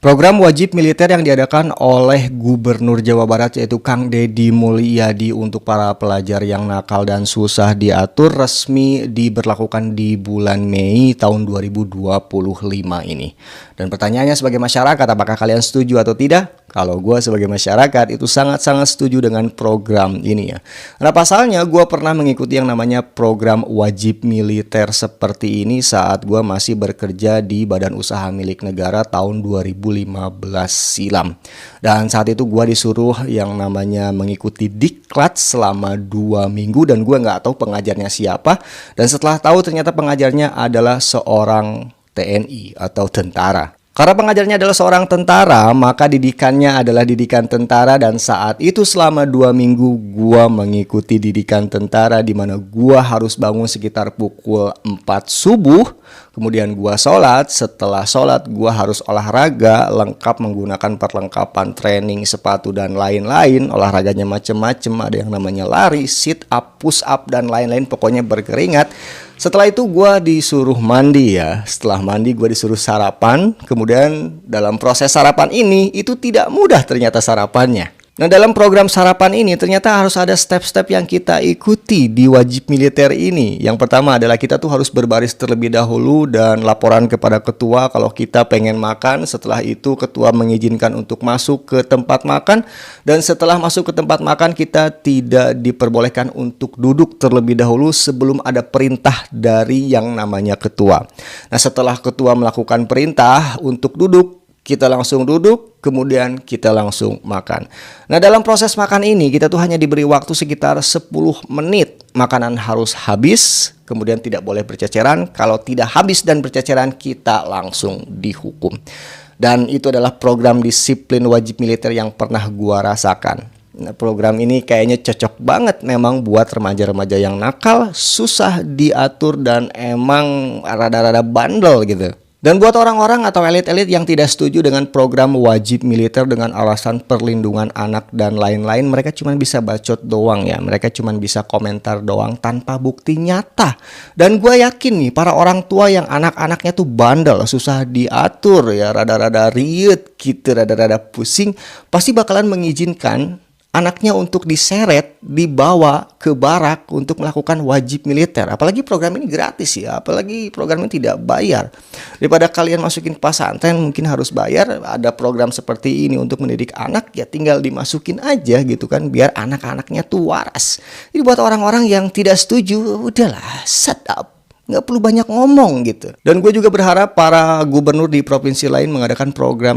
Program wajib militer yang diadakan oleh Gubernur Jawa Barat yaitu Kang Deddy Mulyadi untuk para pelajar yang nakal dan susah diatur resmi diberlakukan di bulan Mei tahun 2025 ini. Dan pertanyaannya sebagai masyarakat, apakah kalian setuju atau tidak? Kalau gue sebagai masyarakat itu sangat-sangat setuju dengan program ini ya. Nah pasalnya gue pernah mengikuti yang namanya program wajib militer seperti ini saat gue masih bekerja di Badan Usaha Milik Negara tahun 2015 silam. Dan saat itu gue disuruh yang namanya mengikuti diklat selama 2 minggu dan gue nggak tahu pengajarnya siapa. Dan setelah tahu ternyata pengajarnya adalah seorang TNI atau tentara. Karena pengajarnya adalah seorang tentara, maka didikannya adalah didikan tentara dan saat itu selama 2 minggu gua mengikuti didikan tentara di mana gua harus bangun sekitar pukul 4 subuh. Kemudian gua sholat, setelah sholat gua harus olahraga lengkap menggunakan perlengkapan training, sepatu dan lain-lain. Olahraganya macem-macem, ada yang namanya lari, sit up, push up dan lain-lain, pokoknya berkeringat. Setelah itu gue disuruh mandi ya. Setelah mandi gue disuruh sarapan. Kemudian dalam proses sarapan ini itu tidak mudah ternyata sarapannya. Nah dalam program sarapan ini ternyata harus ada step-step yang kita ikuti di wajib militer ini. Yang pertama adalah kita tuh harus berbaris terlebih dahulu dan laporan kepada ketua kalau kita pengen makan. Setelah itu ketua mengizinkan untuk masuk ke tempat makan. Dan setelah masuk ke tempat makan kita tidak diperbolehkan untuk duduk terlebih dahulu sebelum ada perintah dari yang namanya ketua. Nah setelah ketua melakukan perintah untuk duduk, kita langsung duduk, kemudian kita langsung makan. Nah dalam proses makan ini kita tuh hanya diberi waktu sekitar 10 menit. Makanan harus habis, kemudian tidak boleh berceceran. Kalau tidak habis dan berceceran kita langsung dihukum. Dan itu adalah program disiplin wajib militer yang pernah gua rasakan. Nah, program ini kayaknya cocok banget memang buat remaja-remaja yang nakal, susah diatur dan emang rada-rada bandel gitu. Dan buat orang-orang atau elit-elit yang tidak setuju dengan program wajib militer dengan alasan perlindungan anak dan lain-lain, mereka cuma bisa bacot doang ya. Mereka cuma bisa komentar doang tanpa bukti nyata. Dan gue yakin nih para orang tua yang anak-anaknya tuh bandel, susah diatur ya, rada-rada riut gitu, rada-rada pusing, pasti bakalan mengizinkan anaknya untuk diseret, dibawa ke barak untuk melakukan wajib militer. Apalagi program ini gratis ya, apalagi program ini tidak bayar. Daripada kalian masukin pesantren mungkin harus bayar, ada program seperti ini untuk mendidik anak, ya tinggal dimasukin aja gitu kan, biar anak-anaknya tuh waras. Jadi buat orang-orang yang tidak setuju, udahlah, shut up. Nggak perlu banyak ngomong gitu. Dan gue juga berharap para gubernur di provinsi lain mengadakan program